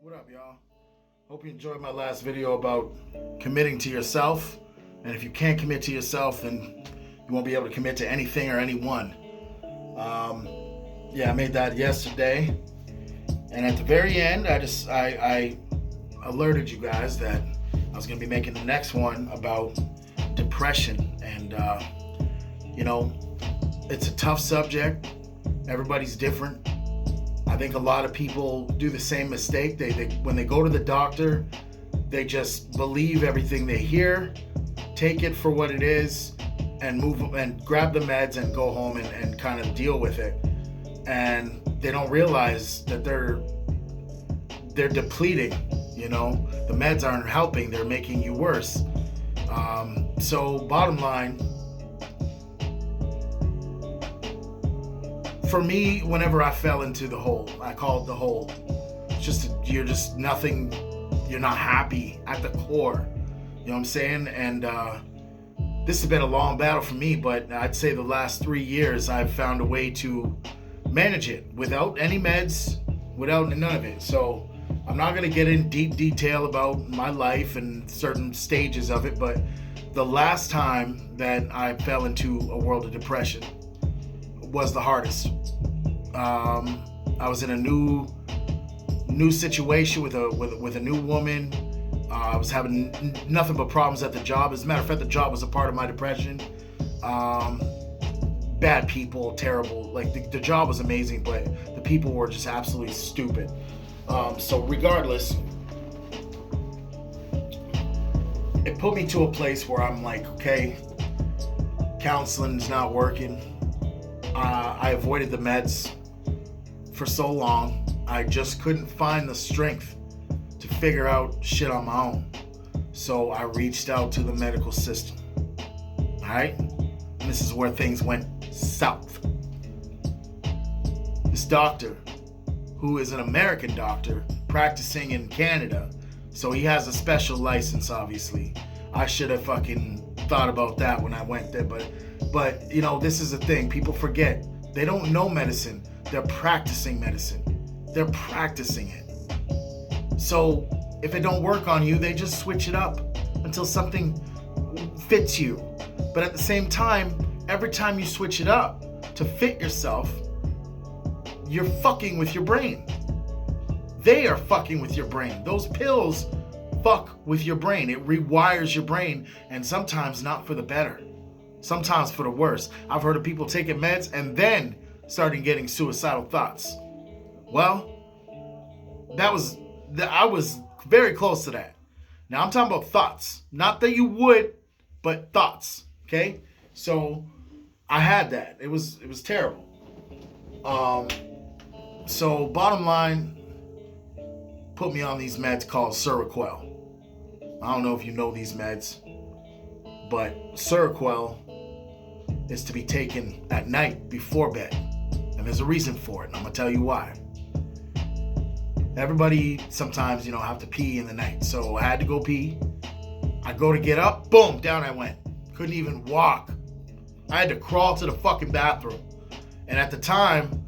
What up, y'all? Hope you enjoyed my last video about committing to yourself. And if you can't commit to yourself, then you won't be able to commit to anything or anyone. I made that yesterday. And at the very end, I alerted you guys that I was going to be making the next one about depression. And, it's a tough subject. Everybody's different. I think a lot of people do the same mistake. They when they go to the doctor, they just believe everything they hear, take it for what it is, and move and grab the meds and go home and kind of deal with it. And they don't realize that they're depleting. The meds aren't helping; they're making you worse. So bottom line, for me, whenever I fell into the hole, I call it the hole. You're just nothing. You're not happy at the core. You know what I'm saying? And this has been a long battle for me, but I'd say the last 3 years I've found a way to manage it without any meds, without none of it. So I'm not going to get in deep detail about my life and certain stages of it, but the last time that I fell into a world of depression was the hardest. I was in a new situation with a new woman. I was having nothing but problems at the job. As a matter of fact, the job was a part of my depression. Bad people, terrible. Like the job was amazing, but the people were just absolutely stupid. So regardless, it put me to a place where I'm like, okay, counseling's not working. I avoided the meds for so long. I just couldn't find the strength to figure out shit on my own. So I reached out to the medical system. All right? And this is where things went south. This doctor, who is an American doctor practicing in Canada, so he has a special license, obviously. I should have fucking thought about that when I went there, but this is the thing. People forget. They don't know medicine. They're practicing medicine. They're practicing it. So if it don't work on you, they just switch it up until something fits you. But at the same time, every time you switch it up to fit yourself, you're fucking with your brain. They are fucking with your brain. Those pills fuck with your brain. It rewires your brain, and sometimes not for the better. Sometimes for the worse. I've heard of people taking meds and then starting getting suicidal thoughts. Well, I was very close to that. Now I'm talking about thoughts. Not that you would, but thoughts. Okay? So I had that. It was terrible. So bottom line, put me on these meds called Seroquel. I don't know if you know these meds, but Seroquel is to be taken at night before bed. And there's a reason for it, and I'm going to tell you why. Everybody sometimes, have to pee in the night. So I had to go pee. I go to get up, boom, down I went. Couldn't even walk. I had to crawl to the fucking bathroom. And at the time,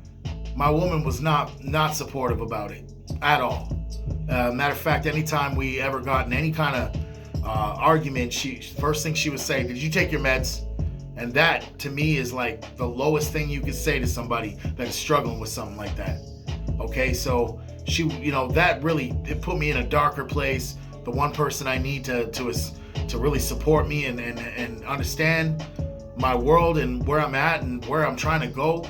my woman was not supportive about it at all. Matter of fact, anytime we ever got in any kind of argument, first thing she would say, "Did you take your meds?" And that, to me, is like the lowest thing you could say to somebody that is struggling with something like that. Okay, so she, that really, it put me in a darker place. The one person I need to really support me and understand my world and where I'm at and where I'm trying to go,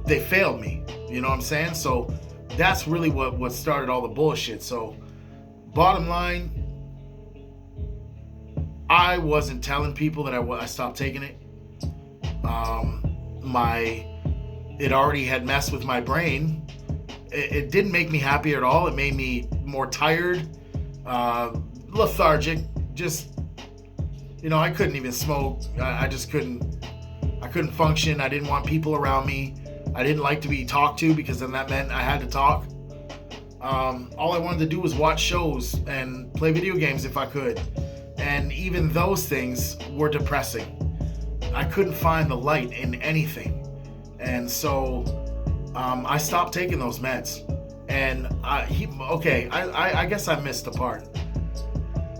they failed me. You know what I'm saying? So that's really what started all the bullshit. So bottom line, I wasn't telling people that I stopped taking it. It already had messed with my brain. It didn't make me happier at all. It made me more tired, lethargic. Just, I couldn't even smoke. I just couldn't. I couldn't function. I didn't want people around me. I didn't like to be talked to because then that meant I had to talk. All I wanted to do was watch shows and play video games if I could. And even those things were depressing. I couldn't find the light in anything. And so I stopped taking those meds. And I guess I missed the part.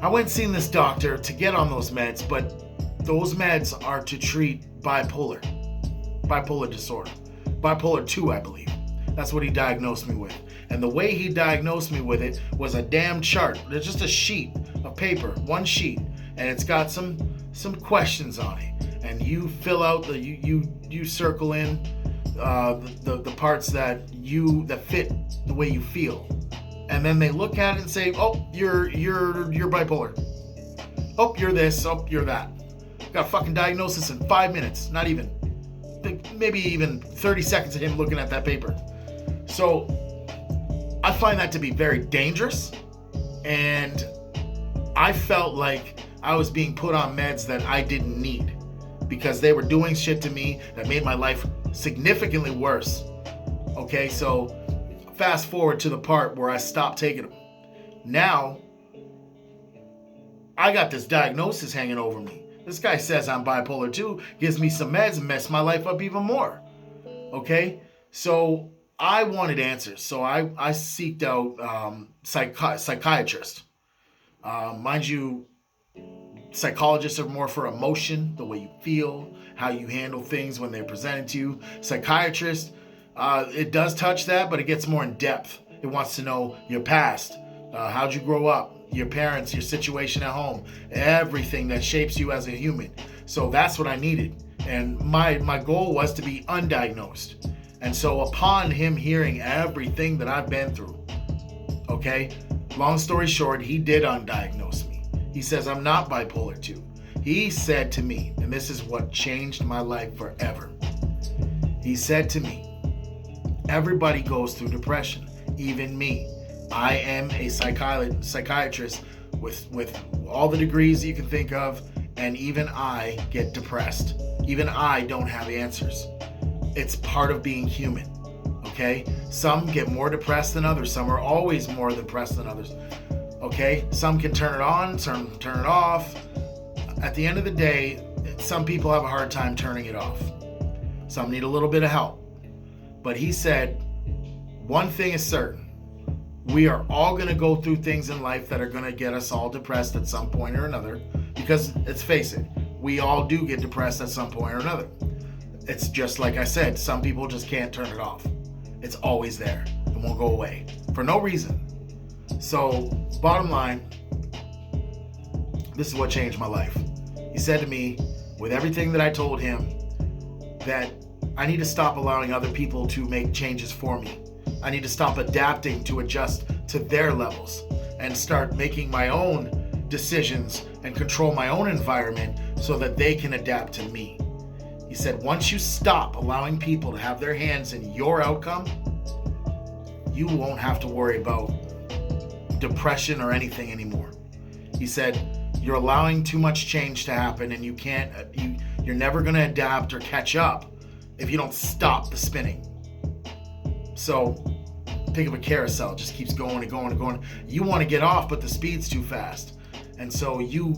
I went and seen this doctor to get on those meds, but those meds are to treat bipolar disorder. Bipolar 2, I believe. That's what he diagnosed me with. And the way he diagnosed me with it was a damn chart. There's just a sheet of paper, one sheet, and it's got some questions on it. And you fill out you circle in the parts that fit the way you feel. And then they look at it and say, "Oh, you're bipolar. Oh, you're this. Oh, you're that." Got a fucking diagnosis in 5 minutes. Not even. Maybe even 30 seconds of him looking at that paper. So I find that to be very dangerous. And I felt like I was being put on meds that I didn't need, because they were doing shit to me that made my life significantly worse. Okay, so fast forward to the part where I stopped taking them. Now, I got this diagnosis hanging over me. This guy says I'm bipolar 2, gives me some meds and messed my life up even more. Okay, so I wanted answers. So I seeked out psychiatrist. Mind you, psychologists are more for emotion, the way you feel, how you handle things when they're presented to you. Psychiatrist, it does touch that, but it gets more in depth. It wants to know your past, how'd you grow up, your parents, your situation at home, everything that shapes you as a human. So that's what I needed. And my goal was to be undiagnosed. And so upon him hearing everything that I've been through, okay, long story short, he did undiagnose me. He says I'm not bipolar 2. He said to me, and this is what changed my life forever. He said to me, everybody goes through depression, even me. I am a psychiatrist with all the degrees you can think of, and even I get depressed. Even I don't have answers. It's part of being human, okay? Some get more depressed than others. Some are always more depressed than others, okay? Some can turn it on, turn it off. At the end of the day, some people have a hard time turning it off. Some need a little bit of help. But he said, one thing is certain. We are all going to go through things in life that are going to get us all depressed at some point or another. Because let's face it, we all do get depressed at some point or another. It's just like I said, some people just can't turn it off. It's always there. It won't go away for no reason. So, bottom line, this is what changed my life. He said to me, with everything that I told him, that I need to stop allowing other people to make changes for me. I need to stop adapting to adjust to their levels and start making my own decisions and control my own environment so that they can adapt to me. He said, once you stop allowing people to have their hands in your outcome, you won't have to worry about depression or anything anymore. He said, you're allowing too much change to happen, and you're never going to adapt or catch up if you don't stop the spinning. So think of a carousel, it just keeps going and going and going. You want to get off, but the speed's too fast. And so you're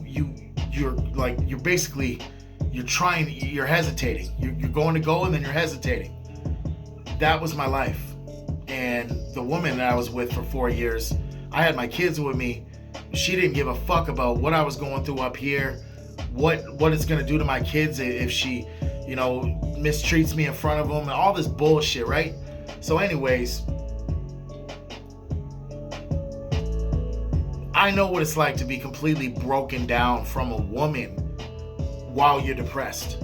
hesitating. You're going to go and then you're hesitating. That was my life. And the woman that I was with for 4 years, I had my kids with me. She didn't give a fuck about what I was going through up here, what it's going to do to my kids if she, mistreats me in front of them, and all this bullshit, right? So anyways, I know what it's like to be completely broken down from a woman while you're depressed.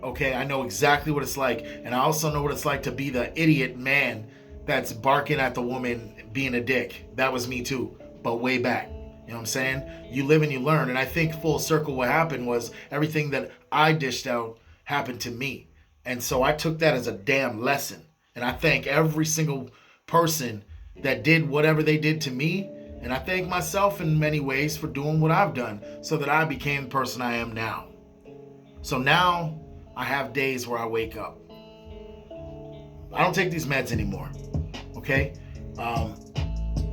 Okay, I know exactly what it's like. And I also know what it's like to be the idiot man that's barking at the woman being a dick. That was me too, but way back. You know what I'm saying? You live and you learn. And I think full circle what happened was everything that I dished out happened to me. And so I took that as a damn lesson. And I thank every single person that did whatever they did to me. And I thank myself in many ways for doing what I've done so that I became the person I am now. So now I have days where I wake up. I don't take these meds anymore. Okay?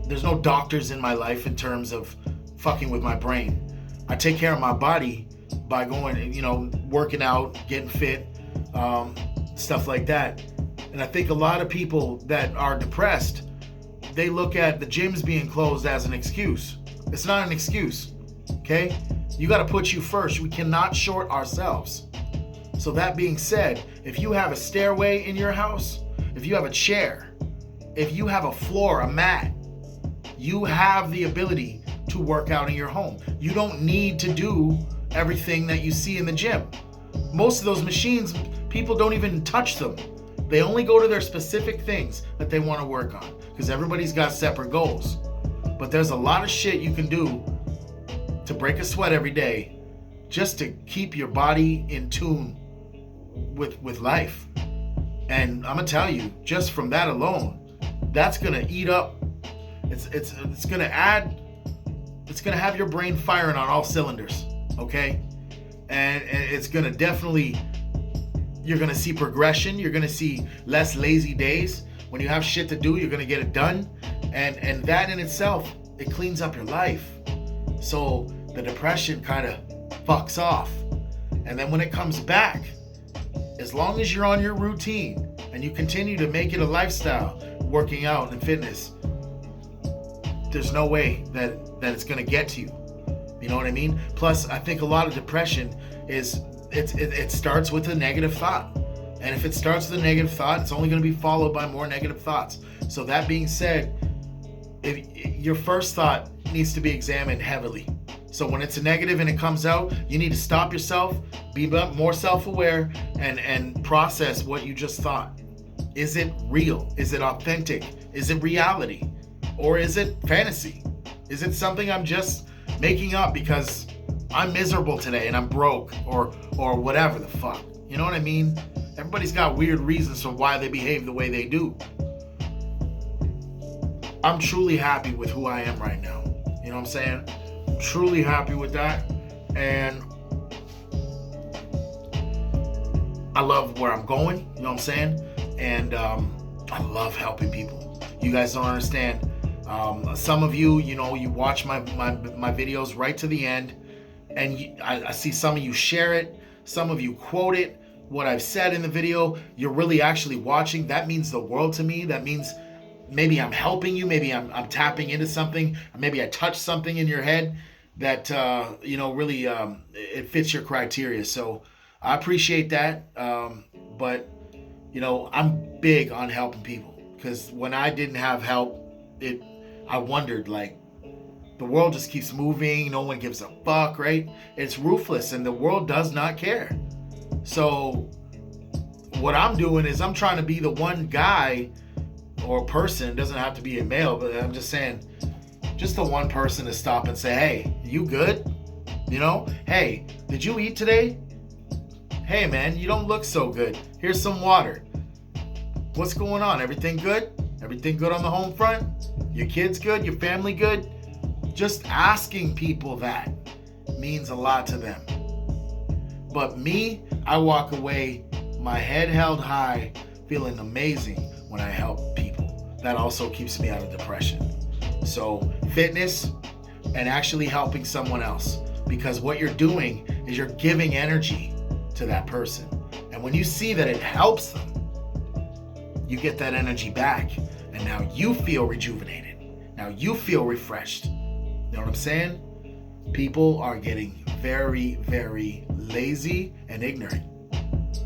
There's no doctors in my life in terms of fucking with my brain. I take care of my body by going, working out, getting fit, stuff like that. And I think a lot of people that are depressed they look at the gyms being closed as an excuse. It's not an excuse, okay? You got to put you first. We cannot short ourselves. So that being said, if you have a stairway in your house, if you have a chair, if you have a floor, a mat, you have the ability to work out in your home. You don't need to do everything that you see in the gym. Most of those machines, people don't even touch them. They only go to their specific things that they want to work on because everybody's got separate goals. But there's a lot of shit you can do to break a sweat every day just to keep your body in tune with life. And I'm gonna tell you, just from that alone, that's gonna eat up. It's gonna add. It's gonna have your brain firing on all cylinders, okay? And it's gonna definitely. You're gonna see progression. You're gonna see less lazy days. When you have shit to do, you're gonna get it done, and that in itself, it cleans up your life. So the depression kind of fucks off, and then when it comes back, as long as you're on your routine and you continue to make it a lifestyle, working out and fitness, there's no way that it's gonna get to you. You know what I mean? Plus, I think a lot of depression is it starts with a negative thought. And if it starts with a negative thought, it's only going to be followed by more negative thoughts. So that being said, if your first thought needs to be examined heavily. So when it's a negative and it comes out, you need to stop yourself, be more self-aware, and process what you just thought. Is it real? Is it authentic? Is it reality? Or is it fantasy? Is it something I'm just making up because I'm miserable today and I'm broke or whatever the fuck? You know what I mean? Everybody's got weird reasons for why they behave the way they do. I'm truly happy with who I am right now. You know what I'm saying? I'm truly happy with that. And I love where I'm going. You know what I'm saying? And I love helping people. You guys don't understand. Some of you, you know, you watch my videos right to the end. And I see some of you share it. Some of you quote it. What I've said in the video, you're really actually watching. That means the world to me. That means maybe I'm helping you. Maybe I'm tapping into something. Maybe I touched something in your head that, really it fits your criteria. So I appreciate that. But, I'm big on helping people. Because when I didn't have help, I wondered, like, the world just keeps moving. No one gives a fuck, right? It's ruthless and the world does not care. So what I'm doing is I'm trying to be the one guy or person, it doesn't have to be a male, but I'm just saying, just the one person to stop and say, hey, you good? Hey, did you eat today? Hey man, you don't look so good. Here's some water. What's going on? Everything good? Everything good on the home front? Your kids good? Your family good? Just asking people that means a lot to them. But me, I walk away, my head held high, feeling amazing when I help people. That also keeps me out of depression. So fitness and actually helping someone else, because what you're doing is you're giving energy to that person. And when you see that it helps them, you get that energy back. And now you feel rejuvenated. Now you feel refreshed. You know what I'm saying? People are getting very, very lazy and ignorant.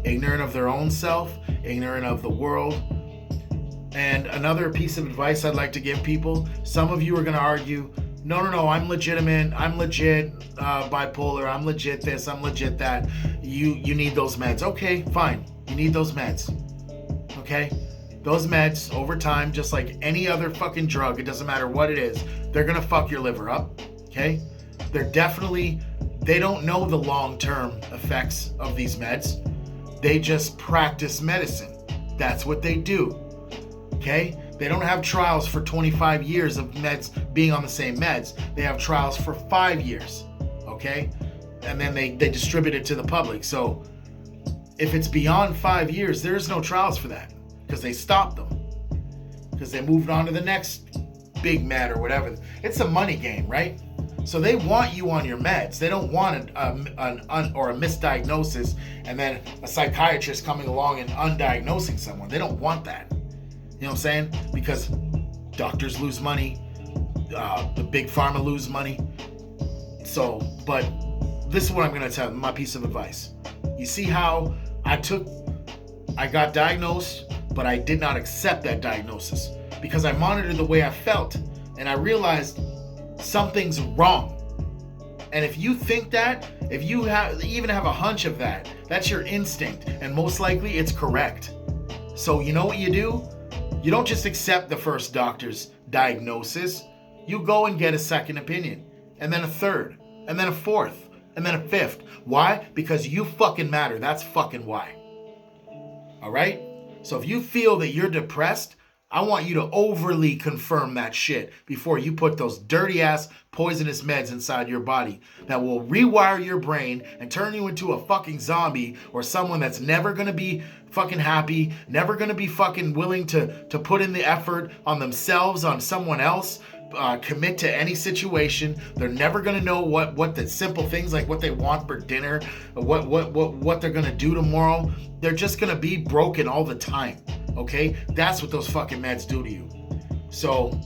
Ignorant of their own self, ignorant of the world. And another piece of advice I'd like to give people, some of you are going to argue, no, I'm legitimate, I'm legit bipolar, I'm legit this, I'm legit that. You need those meds. Okay, fine. You need those meds. Okay? Those meds, over time, just like any other fucking drug, it doesn't matter what it is, they're going to fuck your liver up. Okay? They don't know the long-term effects of these meds. They just practice medicine. That's what they do. Okay? They don't have trials for 25 years of meds being on the same meds. They have trials for 5 years. Okay? And then they distribute it to the public. So if it's beyond 5 years, there's no trials for that because they stopped them. Because they moved on to the next big med or whatever. It's a money game, right? So they want you on your meds. They don't want a misdiagnosis and then a psychiatrist coming along and undiagnosing someone. They don't want that. You know what I'm saying? Because Doctors lose money. The big pharma lose money. So, but this is what I'm going to tell you, my piece of advice. You see how I got diagnosed, but I did not accept that diagnosis because I monitored the way I felt and I realized something's wrong. And if you think that, if you even have a hunch of that, that's your instinct, and most likely it's correct. So you know what you do? You don't just accept the first doctor's diagnosis. You go and get a second opinion, and then a third, and then a fourth, and then a fifth. Why? Because you fucking matter. That's fucking why. All right? So if you feel that you're depressed, I want you to overly confirm that shit before you put those dirty ass poisonous meds inside your body that will rewire your brain and turn you into a fucking zombie or someone that's never gonna be fucking happy, never gonna be fucking willing to put in the effort on themselves, on someone else, commit to any situation. They're never gonna know what the simple things like what they want for dinner, what they're gonna do tomorrow. They're just gonna be broken all the time. Okay, that's what those fucking meds do to you. So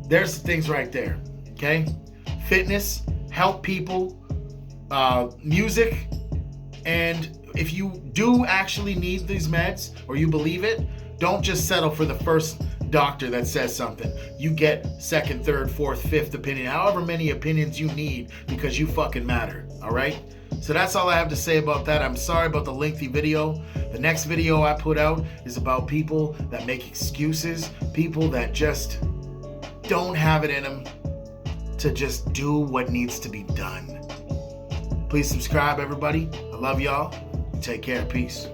there's the things right there. Okay, fitness, help people, music, and if you do actually need these meds or you believe it, don't just settle for the first doctor that says something. You get second, third, fourth, fifth opinion, however many opinions you need, because you fucking matter. All right. So that's all I have to say about that. I'm sorry about the lengthy video. The next video I put out is about people that make excuses, people that just don't have it in them to just do what needs to be done. Please subscribe, everybody. I love y'all. Take care. Peace.